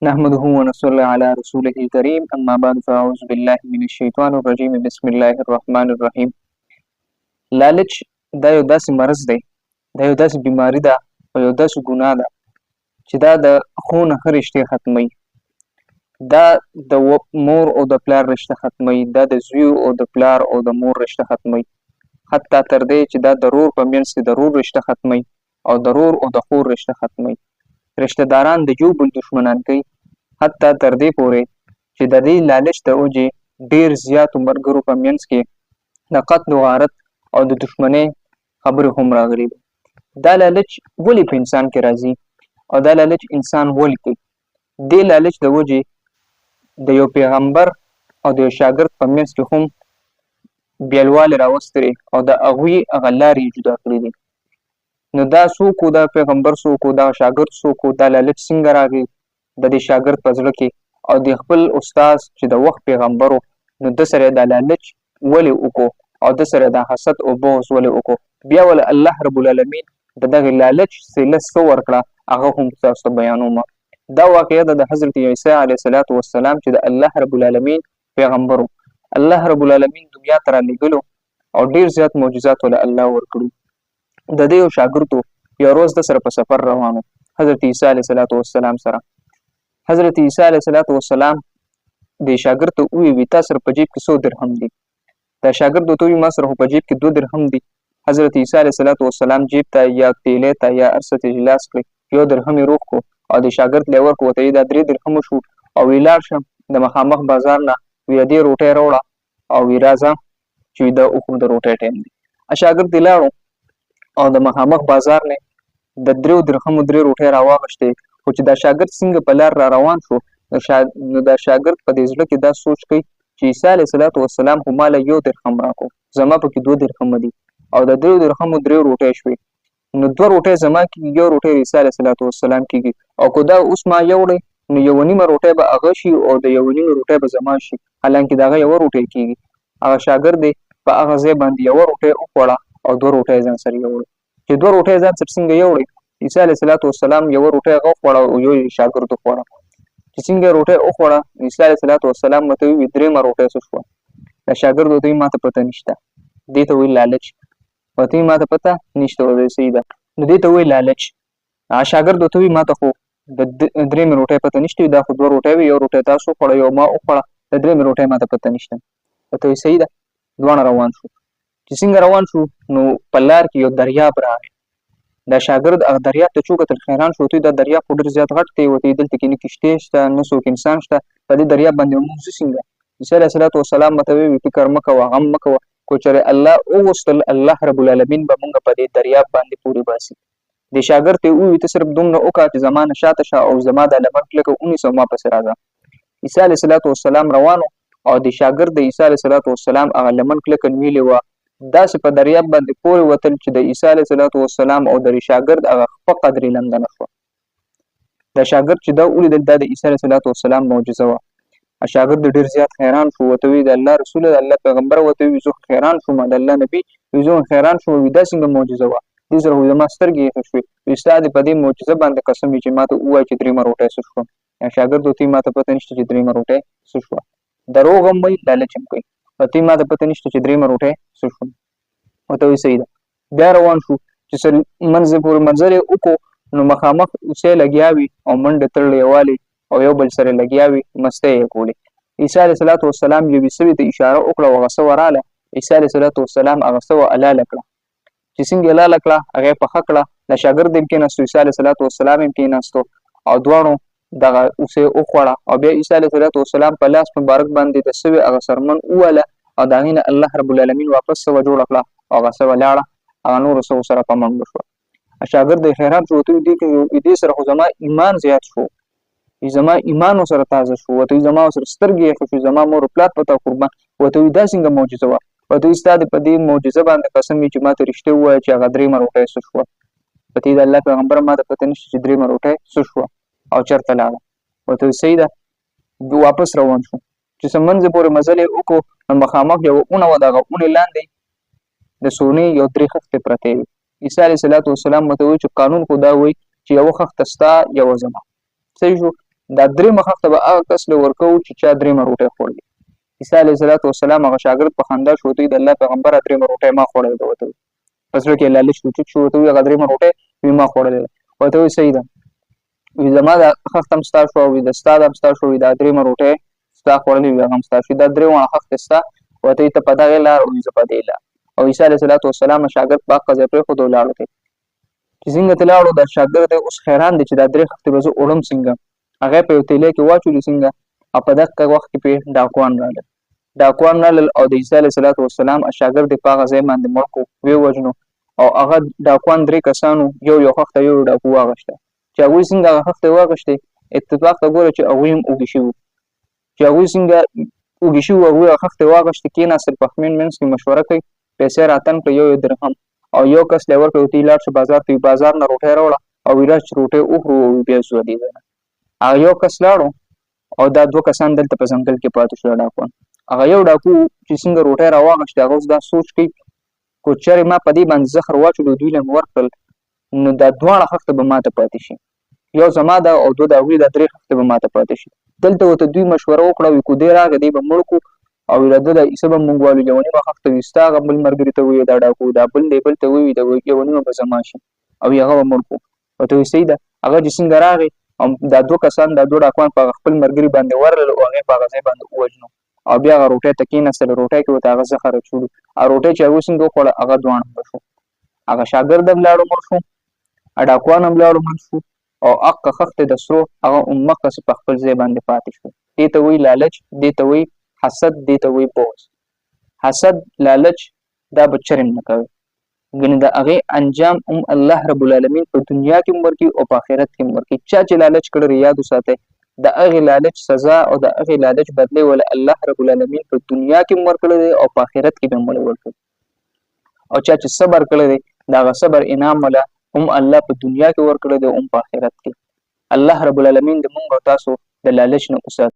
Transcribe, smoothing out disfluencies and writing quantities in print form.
نحمده ونصلي على رسوله الكريم اما بعد فاعوذ بالله من الشیطان الرجیم بسم الله الرحمن الرحیم. لالچ دا یو داسې مرض دی، دا یو داسې بیماری ده او یو داسې ګناه ده چې دا د ښو نه ښه رشتې ختموي. دا د مور او د پلار رشته ختموي، دا د زوی او د پلار او د مور رشته ختموي، حتی تر دې چې دا د رور په منځ کې د رور رشته ختموي او د رور او د خور رشته ختموي. رشته داران د یو بل دشمنان کوي، حتی تر دې پورې چې د دې لالچ د وجې ډېر زیاتو ملګرو په منځ کې د قتل و غارت او د دشمنۍ خبرې هم راغلي دي. دا لالچ ولې په انسان کې راځي او دا لالچ انسان ولې کوي؟ دې لالچ د وجې د یو پیغمبر او د یو شاګرد په منځ کې هم بیلوالی راوستلی او د هغوی هغه لارې جدا کړي دي. نو دا څوک و، دا پیغمبر څوک و، دا شاګرد څوک و، دا لالچ څنګه راغی د دې شاګرد په زړه کې او د خپل استاد چې د وخت پیغمبر و نو ده سره دا لالچ ولې وکړو او ده سره دا حسد او بغض ولې وکړو؟ بیا ولې الله رب العالمین د دغې لالچ صله څه ورکړه هغه هم تاسو ته بیانومه. دا واقعه ده د حضرت عیسی علیه السلام چې د الله رب العالمین پیغمبر و. الله رب العالمین دنیا ته رالیږلو او ډېر زیات معجزات ول الله ورکړو. د دې یو شاګرد یو ورځ د سره په سفر روان و حضرت عیسی علیه السلام سره. حضرت عیسی علیه السلام د شاګرد ته وویل تا سره په جیب کې 100 درهم دي. دا شاګرد ورته وویل ما سره خو په جیب کې 2 درهم دي. حضرت عیسی علیه السلام جیب ته یا تیلې ته یا هر څه ته لاس کړی، 1 درهم یې روغ کړو او د شاګرد له یې ورکړو، ورته دا 3 درهمه شو او وی لاړ شه د مخامخ بازار نه وی دې روټۍ راوړه او وی راځه چې د وخورو د روټۍ ټایم دی. شاګرد یې لاړو او د مخامخ بازار نه د 3 درهمو 3 روټۍ راواغشتې. خو چې دا شاګرد څنګه په لار را روان شو نو دا شاګرد په دې زړه کې دا سوچ کوي چې عیسی علیه السلام خو ما له 1 درهم راکړو، زما پکې 2 درهمه دي او د 3 درهمو 3 روټۍ شوې، نو 2 روټۍ زما کېږي، 1 روټۍ عیسی علیه السلام کېږي او که دا اوس ما یوړې نو 1 نیمه روټۍ به هغه شي او د 1 نیمه روټۍ به زما شي، حالانکې د هغه 1 روټۍ کېږي. هغه شاګرد دی په هغه ځای باندې 1 روټۍ وخوړه او 2 روټۍ ځان سره یوړه. چې 2 روټۍ ځان سره څنګه یوړې؟ عیسی علیه السلام 1 روټۍ هغه وخوړه او یو یې شاګرد وخوړه. چې څنګه روټۍ وخوړه عیسی علیه السلام ورته وویل 3مه روټۍ څه شوه؟ دا شاګرد ورته وویل ما ته پته نشته. دې ته وایي لالچ. ورته وایي ما ته پته نشته. ورته صحیح ده، نو دې ته وایي لالچ. شاګرد ورته وایي ما ته خو د 3مې روټۍ پته نشته، دا خو 2 روټۍ وي، 1 روټۍ تاسو وخوړه یو ما وخوړه، د 3مې روټۍ ما ته پته نشته. ورته وایي صحیح ده. دواړه روان شو. چې څنګه روان شو نو په لار کې یو دریاب راغی. دا شاګرد هغه دریاب ته چې وکتل حیران شو، ورته دا دریاب خو ډېر زیات غټ دی، ورته دلته کې نه کښتۍ شته نه څوک انسان شته، په دې دریاب باندې موږ ځو څنګه؟ عیسی علیه السلام ورته وویل فکر مه کوه غم مه کوه، کو چېرې الله وغوښتل الله رب العالمین به موږ په دې دریاب باندې پورې باسي. دې شاګرد ته یې وویل ته صرف دومره وکړه چې زما نه شاته شه او زما دا لمن کلکه ونیسه او ما پسې راځه. عیسی علیه السلام روان او د شاګرد د عیسی علیه السلام هغه لمن کلکه نیولې وه، داسې په دریاب باندې پورې وتل چې د عیسی علیه السلام او د شاګرد هغه خپه قدرې لنده نه شوه. دا شاګرد چې دا ولیدل دا د عیسی علیه السلام معجزه وه. شاګرد ډېر زیات حیران شو، ورته وایي د الله رسوله د الله پیغمبر، ورته وایي زه حیران شوم د الله نبي، زه حیران شوم دا څنګه معجزه وه؟ دې سره خو زما سترګې یخې شوې. ستا دې په دې معجزه باندې قسم وي چې ما ته ووایه چې 3مه روټۍ څه شوه؟ شاګرد ورته وایي ما ته پته نشته چې 3مه روټۍ څه شوه. دروغ هم وایي لالچ هم کوي. ورته وایي ما ته پته نشته چې 3مه روټۍ څه شوه. ورته وایي صحیح ده. بیا روان شو چې منځ پورې منظر یې وکړو نو مخامخ اوسۍ لګیا وي او منډې تړلې یوالې او یو بل سره لګیا وي مستۍ یې کولې. عیسی علیه السلام یوې سوي ته اشاره وکړه او هغه څه ورغله. عیسی علیه السلام هغه څه حلاله کړه. چې څنګه حلاله کړه هغه یې پخه کړه. د شاګرد هم کېناستو، عیسی علیه السلام هم کېناستو او دواړو دغه اوسۍ وخوړه او بیا عیسی علیه السلام په لاس مبارک باندې د سوي هغه سرمن ووهله او د هغې نه الله رب العالمین واپس سوه جوړه کړه او هغه سوه لاړه، هغه نورو سوو سره په منډو شوه. شاګرد یې حیران شو، ورته وایي دې سره خو زما ایمان زیات شو، زما ایمان ورسره تازه شو، ورته وایي زما ورسره سترګې یخې شوې، زما مور و پلار په تا قربان. ورته وایي دا څنګه معجزه وه؟ ورته وایي ستا دې په دې معجزه باندې قسم وي چې ما ته رښتیا ووایه چې هغه 3مه روټۍ څه شوه. ورته وایي د الله پیغمبره ما ته پته نشته چې 3مه روټۍ څه شوه او چېرته لاړه. ورته وایي صحیح ده. واپس روان شو چې څه منځ پورې مزل یې وکړو نو مخامخ یوه اونه وه، د هغه اونې لاندې د سونې یو 3 خښتې پرتې وي. عیسی علیه السلام ورته وایي چې قانون خو دا وایي چې یوه خښته ستا یوه زما. صحیح شو. دا درېیمه خښته به هغه کس له ورکوو چې چا درېیمه روټۍ خوړلې. عیسی علیه السلام هغه شاګرد په خندا شو ورته وایي د الله پیغمبره درېیمه روټۍ ما خوړلې ده. ورته وایي په زړه کې لالچ وچوت شو. ورته وایي هغه درېیمه روټۍ وایي ما خوړلې ده. ورته وایي صحیح ده، وایي زما دا خښته هم ستا شوه، وایي د ستا دا هم ستا شوه، وایي دا درېیمه روټۍ ستا خوړلې وي هغه هم ستا شوي، دا درې واړه خښتې ستا. ورته وایي ته په دغې لار، وایي زه په دې لار. او عیسی علیه السلام شاګرد په هغه ځای پرېښود او لاړو ته. چې څنګه ته لاړو دا شاګرد دی اوس حیران دی چې دا درې خښتې به زه وړم څنګه. هغه په یو تیلی کې واچولې څنګه، او په دغه وخت کې پرې ډاکوان راغلل. ډاکوان راغلل او د عیسی علیه السلام شاګرد یې په هغه ځای باندې مړ کړو، ویې وژنو. او هغه ډاکوان درې کسانو یو خښته یو ډاکو واغېسته. چې هغوی څنګه هغه خښتې واغېستې، اتفاق ته ګوره چې هغوی هم اوږې شوي وو. چې هغوی څنګه اوږې شوي وو، هغوی هغه خښتې واغېستې، کېناستل، په منځ کې مشوره کوي، پیسې راتن کړه یو درهم. او یو کس له یې ورکړه ورته ویې لاړ شه بازار ته، بازار نه روټۍ راوړه او ویې راشه چې روټۍ وخورو او بیا ځو دې ځای نه. هغه یو کس لاړو او دا دوه کسان دلته په ځنګل کې پاتې شول ډاکوان. هغه یو ډاکو چې څنګه روټۍ راواغېستې هغه اوس دا سوچ کوي که چېرې ما په دې باندې زهر واچولو دوی له مې ورکړل نو دا دواړه خښته به ماته پاتې شي، یو زما ده او دوه د هغوی دا درې خښتې به ماته پاتې شي. دلته ورته دوی مشوره وکړه وایي که دی راغی دی به مړ کړو او راده د څه به مونږ والو یوه نیمه خښته وي ستا هغه بل ملګري ته ووایي دا ډاکو، دا بل دی بل ته ووایي د یوه نیمه به زما شي او هغه به مړ کړو. ورته وایي صحیح ده. هغه چې څنګه راغی او دا دوه کسان دا دوه ډاکوان په هغه خپل ملګري باندې ورغلل او هغې په هغه ځای باندې ووژنو او بیا هغه روټۍ ته کېناستل. روټۍ کې ورته هغه زهر اچولو. هغه روټۍ چې هغوی څنګه وخوړه هغه دواړه مړه شو. هغه شاګرد هم لاړو مړ شو، ډاکوان هم لاړو مړ شو او هغه خښتې د سرو هغه همغسې په خپل ځای باندې پاتې شو. دې ته وایي لالچ، دې ته وایي حسد، دې ته وایي بغض. حسد، لالچ دا به چرم نه کوي، ګنې د هغې انجام هم الله رب العالمین په دنیا کې هم ورکوي او په آخرت کې هم ورکوي. چا چې لالچ کړی یاد وساتئ د هغې لالچ سزا او د هغې لالچ بدلی وله الله رب العالمین په دنیا کې هم ورکړی دی او په آخرت کې به هم ورکوي. او چا چې صبر کړی دی د هغه صبر انعام وله هم الله په دنیا کې ورکړی دی او هم په آخرت کې. الله رب العالمین د موږ او تاسو د لالچ نه وساتي.